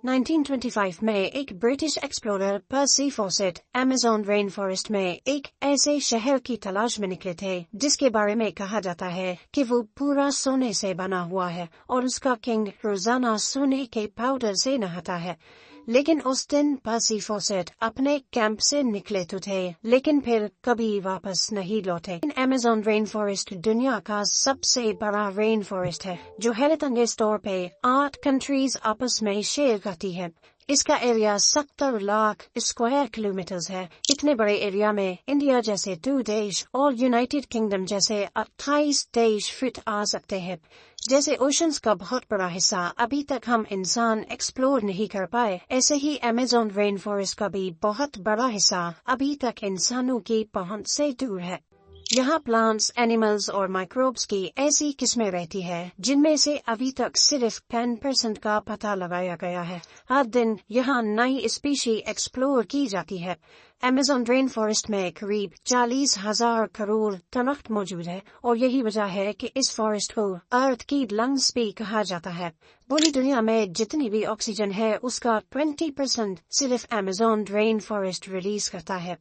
1925 में एक British explorer पर्सी faucet Amazon rain forest में एक ऐसे शहर की तलाश में निकले थे जिसके बारे में कहा जाता है कि वो पूरा सोने से बना हुआ है और उसका किंग रोजाना सोने के पाउडर से नहाता है। लेकिन उस दिन पर्सी फॉसेट अपने कैंप से निकले तो थे, लेकिन फिर कभी वापस नहीं लौटे। अमेज़न रेन फॉरेस्ट दुनिया का सबसे बड़ा रेन फॉरेस्ट है जो हैरतअंगेज तौर पे 8 कंट्रीज आपस में शेयर करती है। इसका एरिया 70 लाख स्क्वायर किलोमीटर्स है। इतने बड़े एरिया में इंडिया जैसे 2 देश और यूनाइटेड किंगडम जैसे 28 देश फिट आ सकते हैं। जैसे ओशंस का बहुत बड़ा हिस्सा अभी तक हम इंसान एक्सप्लोर नहीं कर पाए, ऐसे ही अमेज़न रेन फॉरेस्ट का भी बहुत बड़ा हिस्सा अभी तक इंसानों की पहुंच से दूर है। यहाँ प्लांट्स, एनिमल्स और माइक्रोब्स की ऐसी किस्में रहती है जिनमें से अभी तक सिर्फ 10% का पता लगाया गया है। हर दिन यहाँ नई स्पीशी एक्सप्लोर की जाती है। अमेज़न रेन फॉरेस्ट में करीब 40,000 करोड़ दरख्त मौजूद है और यही वजह है कि इस फॉरेस्ट को अर्थ की लंग्स भी कहा जाता है। पूरी दुनिया में जितनी भी ऑक्सीजन है उसका 20% सिर्फ अमेज़न रेन फॉरेस्ट रिलीज करता है।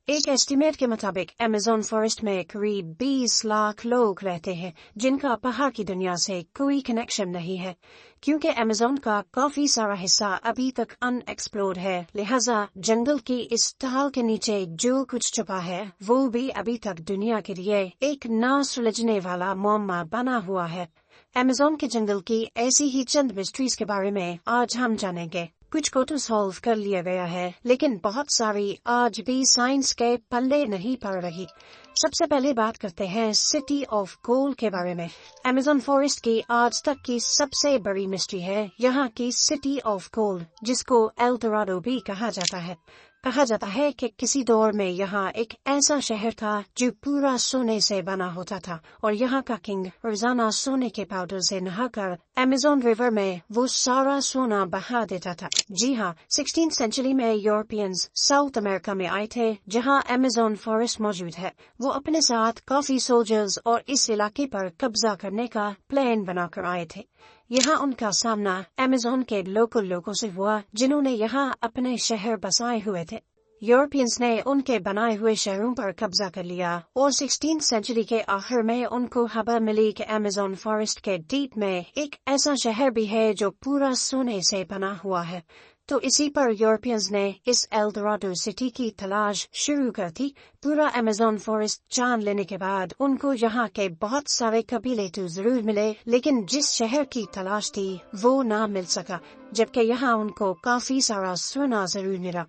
एक एस्टीमेट के मुताबिक अमेज़न फॉरेस्ट में करीब 20 लाख लोग रहते हैं जिनका बाहर की दुनिया से कोई कनेक्शन नहीं है। क्योंकि अमेज़न का काफी सारा हिस्सा अभी तक अनएक्सप्लोर्ड है, लिहाजा जंगल की इस ढाल के नीचे जो कुछ छुपा है वो भी अभी तक दुनिया के लिए एक ना सुलझने वाला मुअम्मा बना हुआ है। अमेज़न के जंगल की ऐसी ही चंद मिस्ट्रीज के बारे में आज हम जानेंगे। कुछ को तो सॉल्व कर लिया गया है, लेकिन बहुत सारी आज भी साइंस के पल्ले नहीं पड़ रही। सबसे पहले बात करते हैं सिटी ऑफ गोल्ड के बारे में। अमेज़न फॉरेस्ट की आज तक की सबसे बड़ी मिस्ट्री है यहाँ की सिटी ऑफ गोल्ड, जिसको एल डोराडो भी कहा जाता है। कहा जाता है कि किसी दौर में यहाँ एक ऐसा शहर था जो पूरा सोने से बना होता था और यहाँ का किंग रोजाना सोने के पाउडर से नहाकर अमेज़न रिवर में वो सारा सोना बहा देता था। जी हाँ, 16th सेंचुरी में यूरोपियंस साउथ अमेरिका में आए थे जहाँ अमेज़न फॉरेस्ट मौजूद है। वो अपने साथ काफी सोल्जर्स और इस इलाके पर कब्जा करने का प्लान बनाकर आए थे। यहाँ उनका सामना अमेज़न के लोकल लोगों से हुआ जिन्होंने यहाँ अपने शहर बसाए हुए थे। यूरोपियंस ने उनके बनाए हुए शहरों पर कब्जा कर लिया और 16th सेंचुरी के आखिर में उनको खबर मिली कि अमेज़न फॉरेस्ट के डीप में एक ऐसा शहर भी है जो पूरा सोने से बना हुआ है। तो इसी पर यूरोपियंस ने इस एल डोराडो सिटी की तलाश शुरू कर दी। पूरा अमेज़न फॉरेस्ट जान लेने के बाद उनको यहाँ के बहुत सारे कबीले तो जरूर मिले, लेकिन जिस शहर की तलाश थी वो ना मिल सका, जबकि यहाँ उनको काफी सारा सोना जरूर मिला।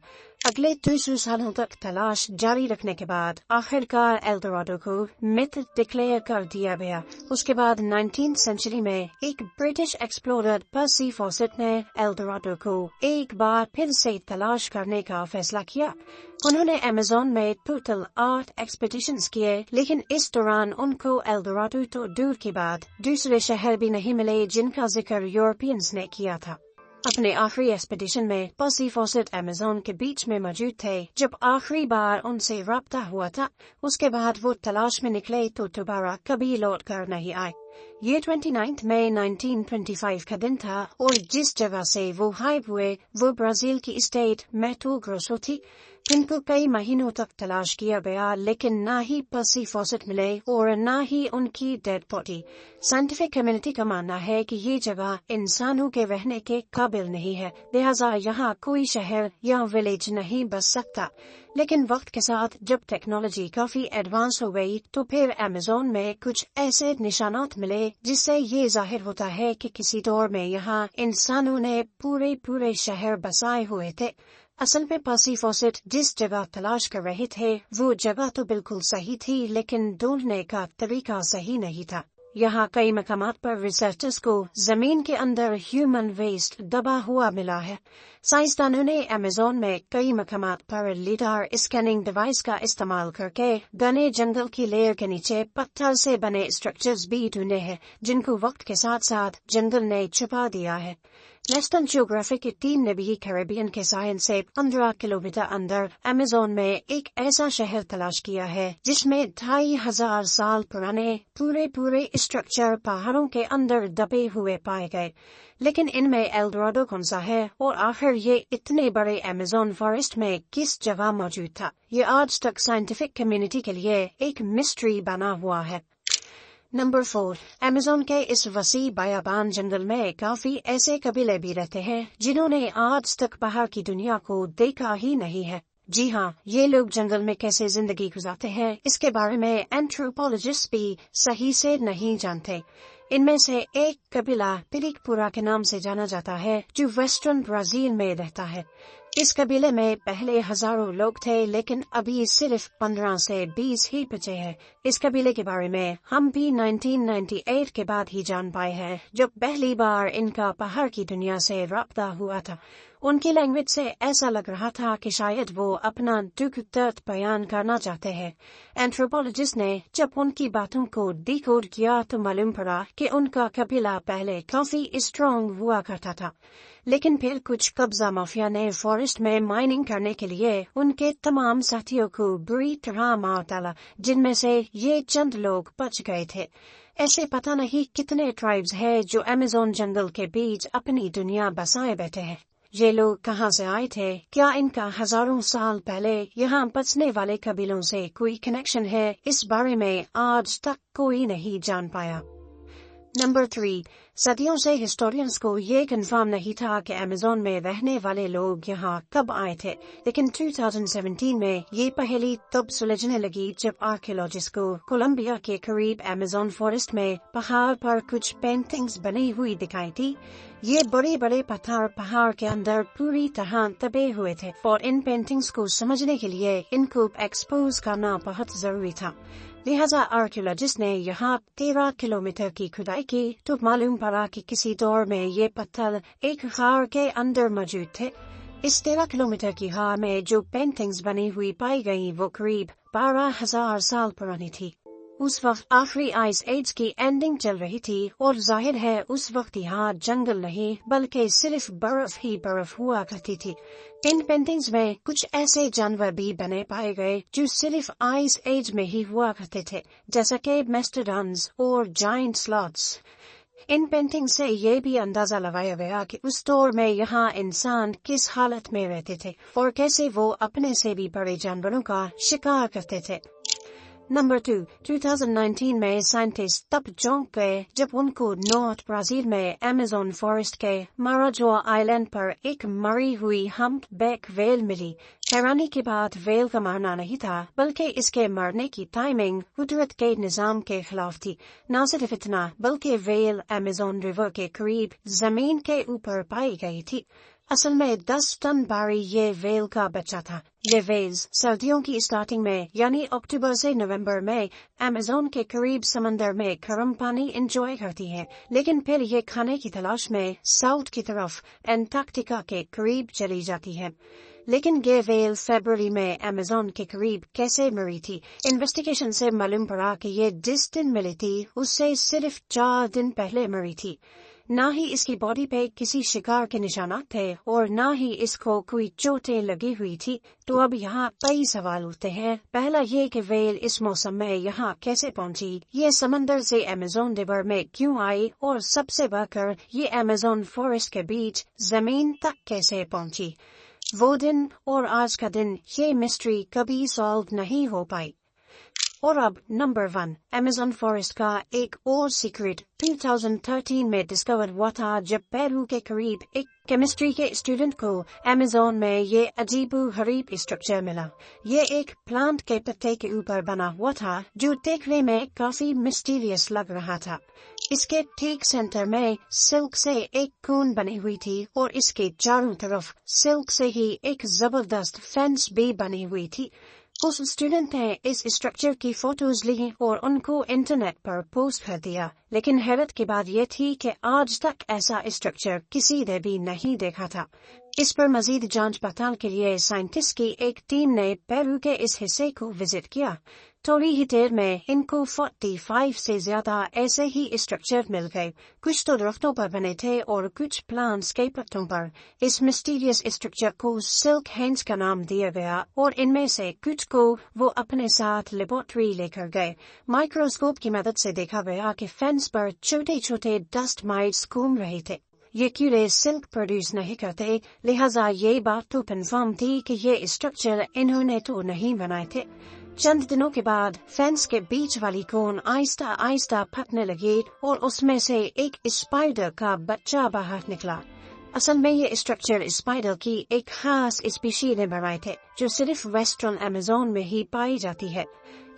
अगले 200 सालों तक तलाश जारी रखने के बाद आखिरकार एल डोराडो को मिथ डिक्लेयर कर दिया गया। उसके बाद 19th सेंचुरी में एक ब्रिटिश एक्सप्लोरर पर्सी फॉसेट ने एल डोराडो को एक बार फिर से तलाश करने का फैसला किया। उन्होंने अमेज़न में टोटल 8 एक्सपेडिशंस किए, लेकिन इस दौरान उनको एल डोराडो तो दूर की बात दूसरे शहर भी नहीं मिले जिनका जिक्र यूरोपियंस ने किया था। अपने आखिरी एक्सपेडिशन में पर्सी फॉसेट अमेज़न के बीच में मौजूद थे जब आखिरी बार उनसे राब्ता हुआ था। उसके बाद वो तलाश में निकले तो दोबारा कभी लौट कर नहीं आए। ये 29 मई 1925 का दिन था और जिस जगह से वो गायब हुए वो ब्राजील की स्टेट मैटो ग्रोसो थी। इनको कई महीनों तक तलाश किया गया, लेकिन ना ही पर्सी फॉसेट मिले और ना ही उनकी डेड बॉडी। साइंटिफिक कम्युनिटी का मानना है कि ये जगह इंसानों के रहने के काबिल नहीं है, लिहाजा यहाँ कोई शहर या विलेज नहीं बस सकता। लेकिन वक्त के साथ जब टेक्नोलॉजी काफी एडवांस हो गई तो फिर अमेज़न में कुछ ऐसे निशानात मिले जिससे ये जाहिर होता है कि किसी दौर में यहाँ इंसानों ने पूरे शहर बसाए हुए थे। असल में पर्सी फॉसेट जिस जगह तलाश कर रहे थे वो जगह तो बिल्कुल सही थी, लेकिन ढूंढने का तरीका सही नहीं था। यहाँ कई मकामात पर रिसर्चर्स को जमीन के अंदर ह्यूमन वेस्ट दबा हुआ मिला है। साइंसदानों ने अमेज़न में कई मकामात पर लिडार स्कैनिंग डिवाइस का इस्तेमाल करके घने जंगल की लेयर के नीचे पत्थर से बने स्ट्रक्चर्स भी ढूंढे हैं जिनको वक्त के साथ साथ जंगल ने छुपा दिया है। नेशनल ज्योग्राफिक की टीम ने भी कैरेबियन के साहिल से 15 किलोमीटर अंदर अमेज़न में एक ऐसा शहर तलाश किया है जिसमें 2500 साल पुराने पूरे स्ट्रक्चर पहाड़ों के अंदर दबे हुए पाए गए। लेकिन इनमें एल्डोराडो कौन सा है और आखिर ये इतने बड़े अमेज़न फॉरेस्ट में किस जगह मौजूद था, ये आज तक साइंटिफिक कम्युनिटी के लिए एक मिस्ट्री बना हुआ है। नंबर 4, अमेज़न के इस वसी बयाबान जंगल में काफी ऐसे कबीले भी रहते हैं जिन्होंने आज तक पहाड़ की दुनिया को देखा ही नहीं है। जी हाँ, ये लोग जंगल में कैसे जिंदगी गुजारते हैं इसके बारे में एंथ्रोपोलॉजिस्ट भी सही से नहीं जानते। इनमें से एक कबीला पिरिकपुरा के नाम से जाना जाता है जो वेस्टर्न ब्राजील में रहता है। इस कबीले में पहले हजारों लोग थे लेकिन अभी सिर्फ 15 से 20 ही बचे हैं। इस कबीले के बारे में हम भी 1998 के बाद ही जान पाए हैं जब पहली बार इनका पहाड़ की दुनिया से राब्ता हुआ था। उनकी लैंग्वेज से ऐसा लग रहा था कि शायद वो अपना दुख दर्द बयान करना चाहते हैं। एंथ्रोपोलॉजिस्ट ने जब उनकी बातों को डिकोड किया तो मालूम पड़ा कि उनका कबीला पहले काफी स्ट्रॉन्ग हुआ करता था, लेकिन फिर कुछ कब्जा माफिया ने फॉरेस्ट में माइनिंग करने के लिए उनके तमाम साथियों को बुरी तरह मार डाला, जिनमें से ये चंद लोग बच गए थे। ऐसे पता नहीं कितने ट्राइब्स हैं जो अमेज़न जंगल के बीच अपनी दुनिया बसाए बैठे हैं। ये लोग कहाँ से आए थे? क्या इनका हजारों साल पहले यहाँ बसने वाले कबीलों से कोई कनेक्शन है? इस बारे में आज तक कोई नहीं जान पाया। नंबर 3, सदियों से हिस्टोरियंस को ये कंफर्म नहीं था कि अमेज़न में रहने वाले लोग यहाँ कब आए थे, लेकिन 2017 में ये पहेली तब सुलझने लगी जब आर्कियोलॉजिस्ट को कोलंबिया के करीब अमेज़न फॉरेस्ट में पहाड़ पर कुछ पेंटिंग्स बनी हुई दिखाई थी। ये बड़े बड़े पत्थर पहाड़ के अंदर पूरी तरह दबे हुए थे और इन पेंटिंग्स को समझने के लिए इनको एक्सपोज करना बहुत जरूरी था। लिहाजा आर्कियोलॉजिस्ट ने यहाँ 13 किलोमीटर की खुदाई की तो मालूम पड़ा कि किसी दौर में ये पत्थर एक खार के अंदर मौजूद थे। इस 13 किलोमीटर की खार में जो पेंटिंग्स बनी हुई पाई गई वो करीब 12,000 साल पुरानी थी। उस वक्त आखिरी आइस एज की एंडिंग चल रही थी और जाहिर है उस वक्त यहाँ जंगल नहीं बल्कि सिर्फ बर्फ ही बर्फ हुआ करती थी। इन पेंटिंग्स में कुछ ऐसे जानवर भी बने पाए गए जो सिर्फ आइस एज में ही हुआ करते थे, जैसा कि मेस्टोडॉन्स और जायंट स्लॉथ्स। इन पेंटिंग से ये भी अंदाजा लगाया गया कि उस दौर में यहाँ इंसान किस हालत में रहते थे और कैसे वो अपने से भी बड़े जानवरों का शिकार करते थे। नंबर 2, 2019 में साइंटिस्ट तब चौंक गए जब उनको नॉर्थ ब्राजील में अमेज़न फॉरेस्ट के माराजोआ आइलैंड पर एक मरी हुई हम्पबैक व्हेल मिली। हैरानी की बात व्हेल का मरना नहीं था बल्कि इसके मरने की टाइमिंग कुदरत के निजाम के खिलाफ थी। न सिर्फ इतना बल्कि व्हेल अमेज़न रिवर के करीब जमीन के ऊपर पाई गई थी। असल में 10 टन भारी ये व्हेल का बच्चा था। ये व्हेल्स सर्दियों की स्टार्टिंग में यानी अक्टूबर से नवंबर में अमेज़न के करीब समंदर में गर्म पानी एंजॉय करती हैं, लेकिन फिर ये खाने की तलाश में साउथ की तरफ एंटार्क्टिका के करीब चली जाती है। लेकिन ये व्हेल फरवरी में अमेज़न के करीब कैसे मरी थी? इन्वेस्टिगेशन से मालूम पड़ा कि ये जिस दिन मिली थी उससे सिर्फ 4 दिन पहले मरी थी। न ही इसकी बॉडी पे किसी शिकार के निशानात थे और न ही इसको कोई चोटें लगी हुई थी। तो अब यहाँ कई सवाल उठते हैं। पहला ये कि व्हेल इस मौसम में यहाँ कैसे पहुँची, ये समंदर से अमेज़न रिवर में क्यों आई और सबसे बढ़कर ये अमेज़न फॉरेस्ट के बीच जमीन तक कैसे पहुँची। वो दिन और आज का दिन, ये मिस्ट्री कभी सॉल्व नहीं हो पाई। और अब नंबर 1, अमेज़न फॉरेस्ट का एक और सीक्रेट 2013 में डिस्कवर हुआ था जब पेरू के करीब एक केमिस्ट्री के स्टूडेंट को अमेज़न में ये अजीबोगरीब स्ट्रक्चर मिला। ये एक प्लांट के पत्ते के ऊपर बना हुआ था जो देखने में काफी मिस्टीरियस लग रहा था। इसके ठीक सेंटर में सिल्क से एक कोन बनी हुई थी और इसके चारों तरफ सिल्क से ही एक जबरदस्त फेंस भी बनी हुई थी। उस स्टूडेंट ने इस स्ट्रक्चर की फोटोज ली और उनको इंटरनेट पर पोस्ट कर दिया, लेकिन हैरत की बात यह थी कि आज तक ऐसा स्ट्रक्चर किसी ने भी नहीं देखा था। اس پر مزید جانچ پڑتال کے لیے سائنٹسٹ کی ایک ٹیم نے پیرو کے اس حصے کو وزٹ کیا۔ تھوڑی ہی دیر میں ان کو 45 سے زیادہ ایسے ہی اسٹرکچر مل گئے۔ کچھ تو درختوں پر بنے تھے اور کچھ پلانٹس کے پتوں پر۔ اس مسٹیریس اسٹرکچر کو سلک ہینڈز کا نام دیا گیا اور ان میں سے کچھ کو وہ اپنے ساتھ لیبارٹری لے کر گئے۔ مائکروسکوپ کی مدد سے دیکھا گیا کہ فینس پر چھوٹے چھوٹے ڈسٹ مائٹس گھوم رہے تھے۔ یہ کیڑے سلک پروڈیوس نہیں کرتے، لہٰذا یہ بات تو کنفرم تھی کہ یہ اسٹرکچر انہوں نے تو نہیں بنائے تھے۔ چند دنوں کے بعد فینس کے بیچ والی کون آہستہ آہستہ پھٹنے لگی اور اس میں سے ایک اسپائڈر کا بچہ باہر نکلا۔ اصل میں یہ اسٹرکچر اسپائڈر کی ایک خاص اسپیشی نے بنائے تھے جو صرف ویسٹرن ایمیزون میں ہی پائی جاتی ہے۔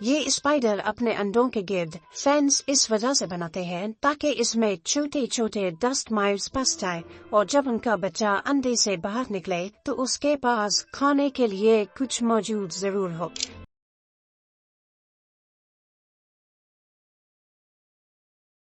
یہ اسپائڈر اپنے انڈوں کے گرد فینس اس وجہ سے بناتے ہیں تاکہ اس میں چھوٹے چھوٹے ڈسٹ مائٹس پس جائے اور جب ان کا بچہ انڈے سے باہر نکلے تو اس کے پاس کھانے کے لیے کچھ موجود ضرور ہو۔